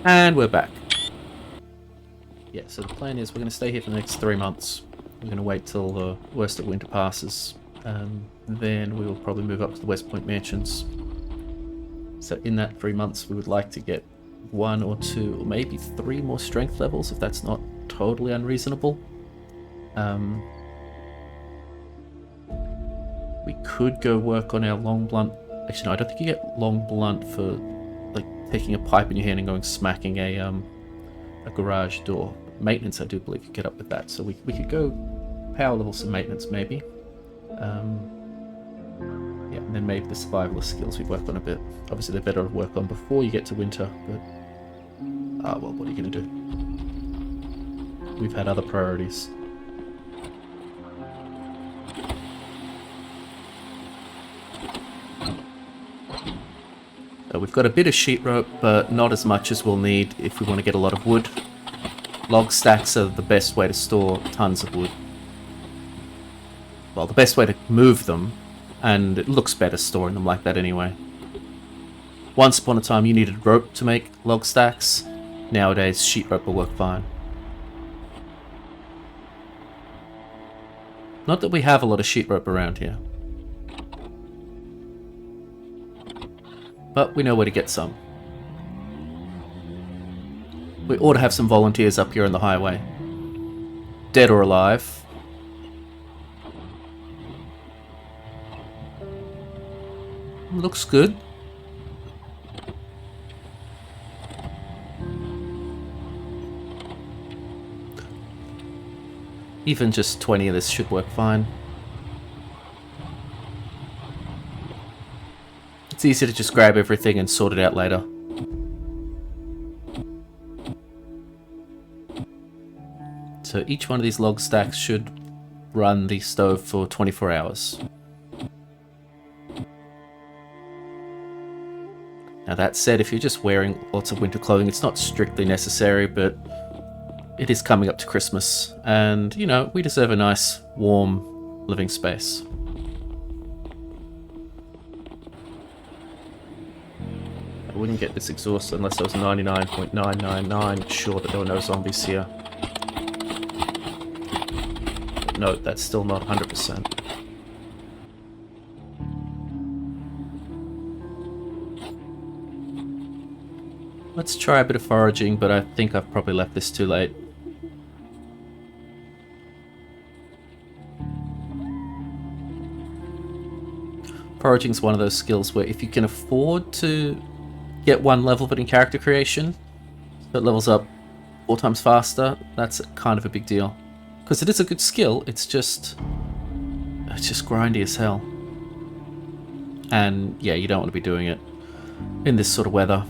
And we're back. Yeah, so the plan is we're going to stay here for the next 3 months. We're going to wait till the worst of winter passes. Then we will probably move up to the West Point Mansions. So in that 3 months, we would like to get 1 or 2 or maybe 3 more strength levels, if that's not totally unreasonable. We could go work on our long blunt. Actually, no, I don't think you get long blunt for like taking a pipe in your hand and going smacking a garage door. Maintenance, I do believe you get up with that. So we could go power level some maintenance maybe. Yeah, and then maybe the survivalist skills we work on a bit. Obviously, they're better to work on before you get to winter, but well, what are you gonna do? We've had other priorities. We've got a bit of sheet rope, but not as much as we'll need if we want to get a lot of wood. Log stacks are the best way to store tons of wood. Well, the best way to move them, and it looks better storing them like that anyway. Once upon a time you needed rope to make log stacks. Nowadays sheet rope will work fine. Not that we have a lot of sheet rope around here, but we know where to get some. We ought to have some volunteers up here on the highway. Dead or alive. Looks good. Even just 20 of this should work fine. It's easy to just grab everything and sort it out later. So each one of these log stacks should run the stove for 24 hours. Now that said, if you're just wearing lots of winter clothing, it's not strictly necessary, but it is coming up to Christmas, and, you know, we deserve a nice, warm living space. I wouldn't get this exhaust unless I was 99.999 sure that there were no zombies here. But no, that's still not 100%. Let's try a bit of foraging, but I think I've probably left this too late. Foraging's one of those skills where if you can afford to get 1 level of it in character creation, so it levels up 4 times faster, that's kind of a big deal. Because it is a good skill, it's just grindy as hell. And yeah, you don't want to be doing it in this sort of weather.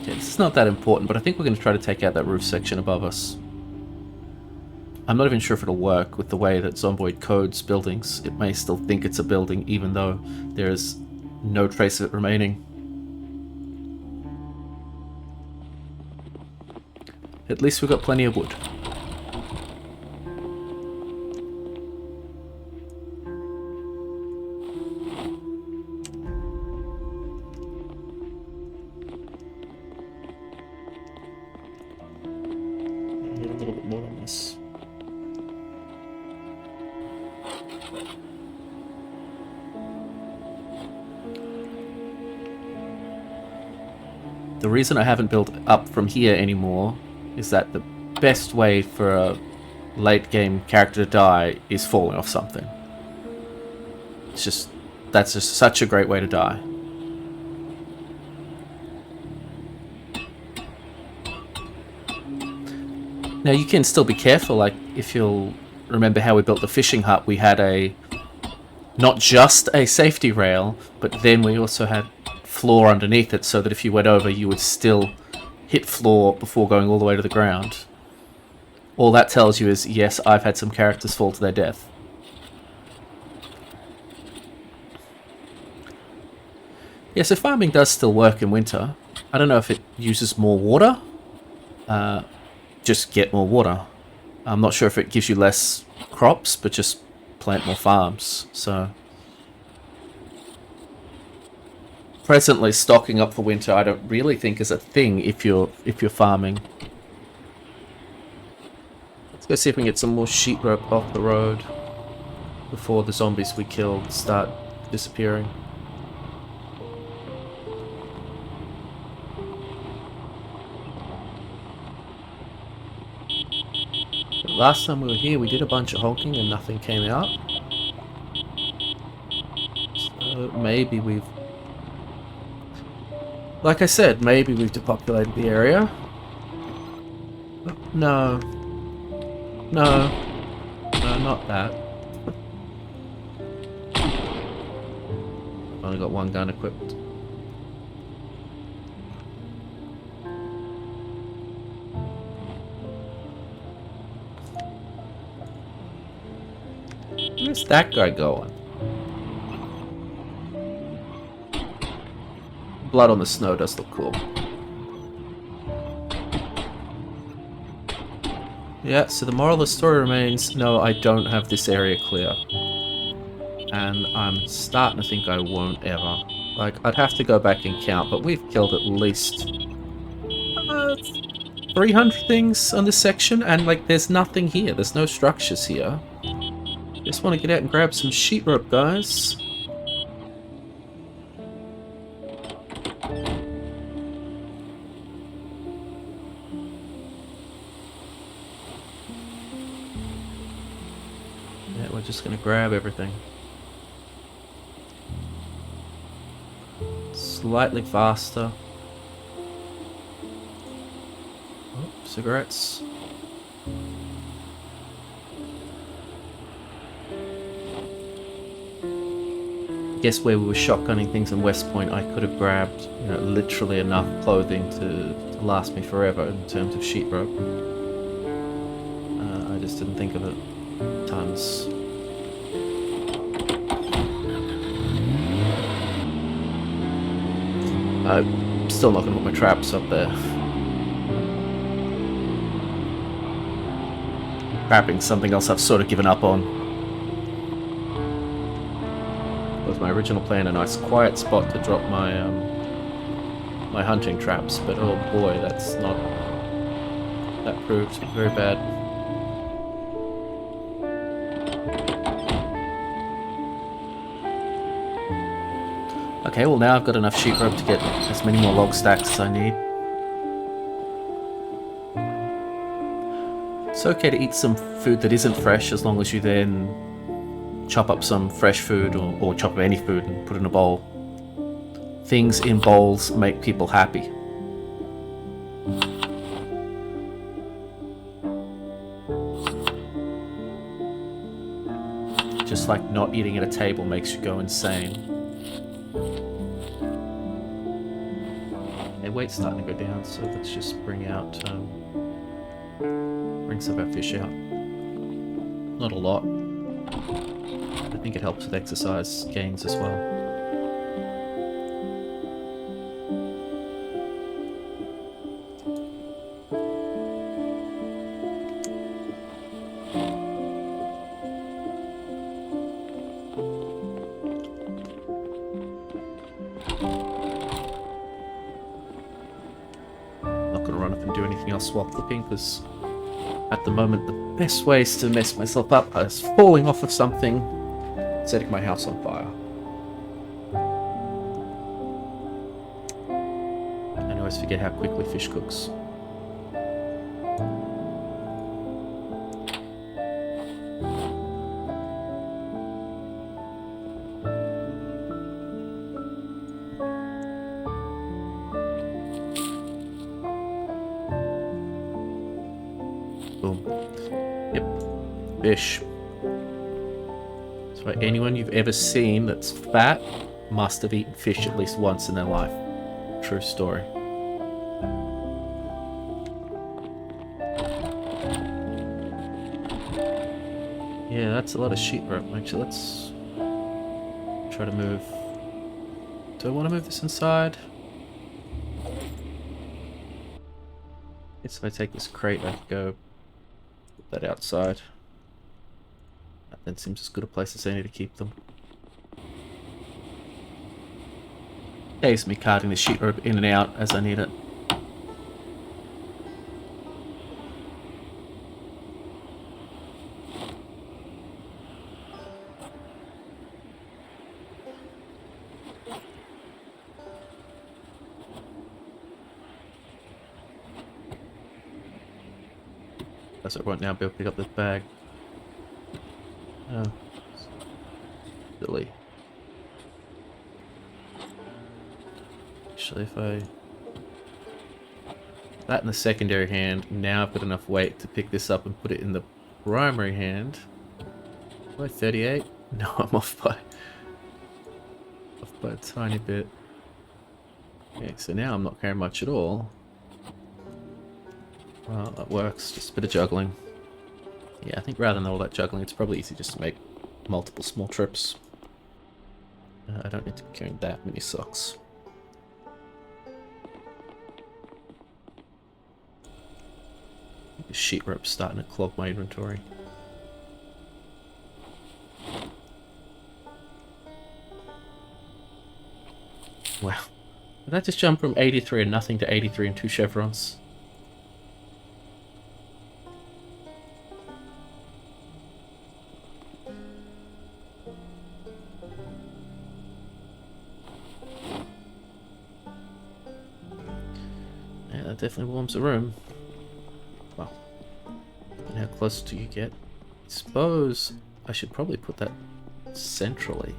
It's not that important, but I think we're going to try to take out that roof section above us. I'm not even sure if it'll work with the way that Zomboid codes buildings. It may still think it's a building, even though there is no trace of it remaining. At least we've got plenty of wood. The reason I haven't built up from here anymore is that the best way for a late game character to die is falling off something. That's just such a great way to die. Now you can still be careful, like if you'll remember how we built the fishing hut, we had not just a safety rail, but then we also had floor underneath it so that if you went over you would still hit floor before going all the way to the ground. All that tells you is, yes, I've had some characters fall to their death. Yeah, so farming does still work in winter. I don't know if it uses more water. Just get more water. I'm not sure if it gives you less crops, but just plant more farms. So presently, stocking up for winter, I don't really think is a thing if you're farming. Let's go see if we can get some more sheep rope off the road before the zombies we killed start disappearing. Last time we were here, we did a bunch of honking and nothing came out. So maybe we've... Like I said, maybe we've depopulated the area. No. No. No, not that. I've only got one gun equipped. Where's that guy going? Blood on the snow does look cool. Yeah, so the moral of the story remains, no, I don't have this area clear. And I'm starting to think I won't ever. Like, I'd have to go back and count, but we've killed at least 300 things on this section, and like, there's nothing here. There's no structures here. Just want to get out and grab some sheep rope, guys. Yeah, we're just going to grab everything. Slightly faster. Oh, cigarettes. I guess where we were shotgunning things in West Point, I could have grabbed, you know, literally enough clothing to last me forever in terms of sheep rope. I just didn't think of it. Tons. I'm still not going to put my traps up there. Trapping's something else I've sort of given up on. Was my original plan a nice quiet spot to drop my my hunting traps, but oh boy, that proved very bad. Okay, well now I've got enough sheep rope to get as many more log stacks as I need. It's okay to eat some food that isn't fresh as long as you then chop up some fresh food or chop up any food and put it in a bowl. Things in bowls make people happy. Just like not eating at a table makes you go insane. Weight's starting to go down, so let's just bring some of our fish out. Not a lot. I think it helps with exercise gains as well. Swap flipping, because at the moment the best ways to mess myself up is falling off of something, setting my house on fire. And I always forget how quickly fish cooks. Fish. So anyone you've ever seen that's fat must have eaten fish at least once in their life. True story. Yeah, that's a lot of sheep rope. Actually, let's try to move. Do I want to move this inside? I guess if I take this crate, I could go put that outside. That seems as good a place as any to keep them. Saves me carting the sheet rope in and out as I need it. That's what I won't now be able to pick up this bag. Oh. Silly. Actually, if I... that in the secondary hand, now I've got enough weight to pick this up and put it in the primary hand. Am I 38? No, I'm off by a tiny bit. Okay, so now I'm not carrying much at all. Well, that works. Just a bit of juggling. Yeah, I think rather than all that juggling, it's probably easy just to make multiple small trips. I don't need to be carrying that many socks. The sheet rope's starting to clog my inventory. Wow. Did I just jump from 83 and nothing to 83 and 2 chevrons? Yeah, that definitely warms the room. Well, and how close do you get? I suppose I should probably put that centrally.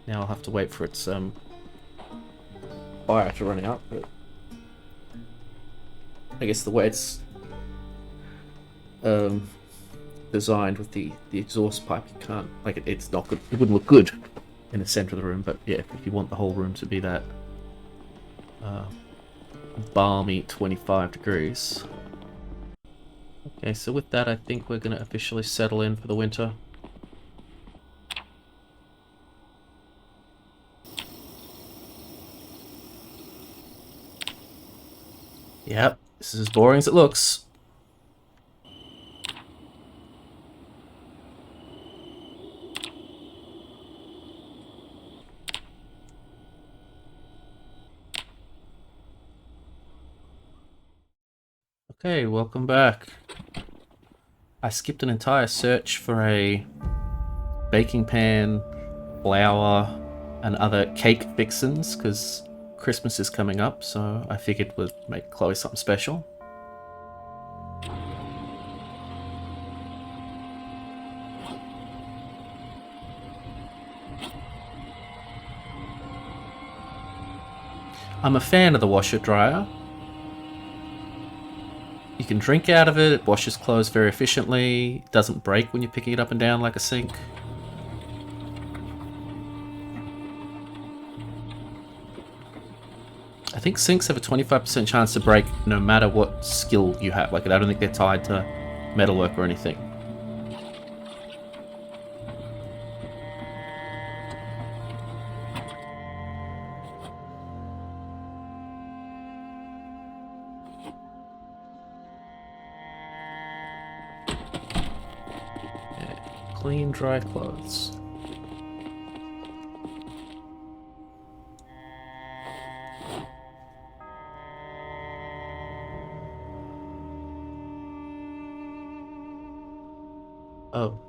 Now I'll have to wait for its fire to run out, but I guess the way it's designed with the exhaust pipe, you can't, like, it's not good. It wouldn't look good in the center of the room, but yeah, if you want the whole room to be that balmy 25 degrees. Okay, so with that, I think we're going to officially settle in for the winter. Yep, this is as boring as it looks. Okay, welcome back. I skipped an entire search for a baking pan, flour, and other cake fixins because Christmas is coming up, so I figured we'd make Chloe something special. I'm a fan of the washer dryer. You can drink out of it, it washes clothes very efficiently, it doesn't break when you're picking it up and down like a sink. I think sinks have a 25% chance to break no matter what skill you have. Like, I don't think they're tied to metalwork or anything. Clean, dry clothes. Oh.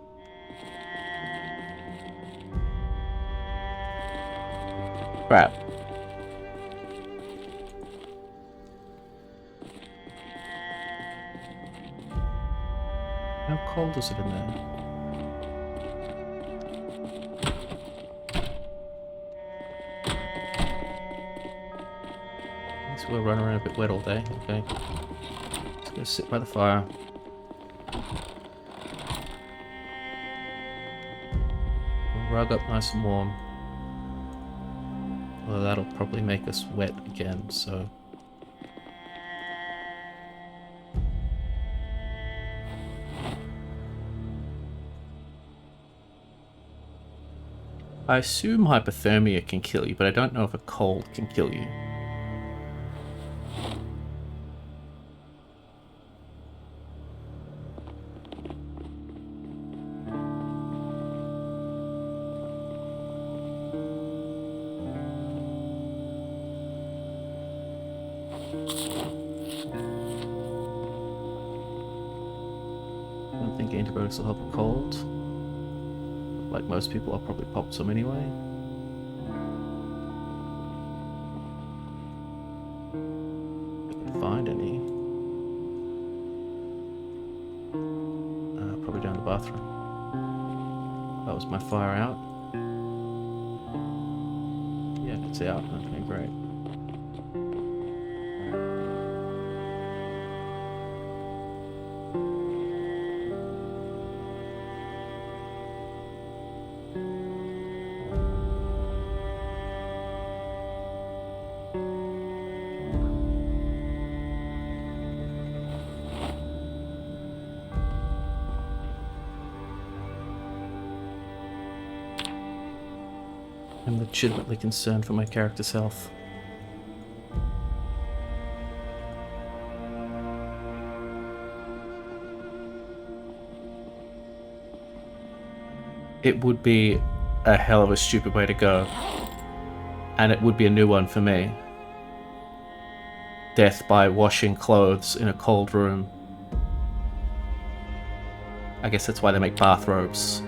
Crap. How cold is it in there? We'll run around a bit wet all day. Okay. Let's go sit by the fire. We'll rug up nice and warm. Well, that'll probably make us wet again, so... I assume hypothermia can kill you, but I don't know if a cold can kill you. don't think antibiotics will help a cold. Like most people, I'll probably pop some anyway. If I can find any. Probably down the bathroom. That was my fire out. Yeah, it's out. Okay, great. I'm legitimately concerned for my character's health. It would be a hell of a stupid way to go. And it would be a new one for me. Death by washing clothes in a cold room. I guess that's why they make bathrobes.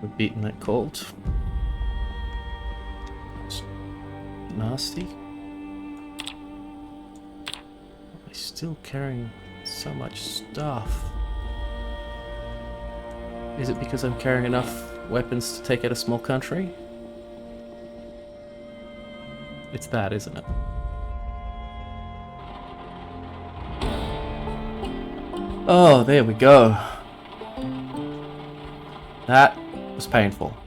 We're beating that cold. It's nasty. I'm still carrying so much stuff. Is it because I'm carrying enough weapons to take out a small country? It's that, isn't it? Oh, there we go. That was painful.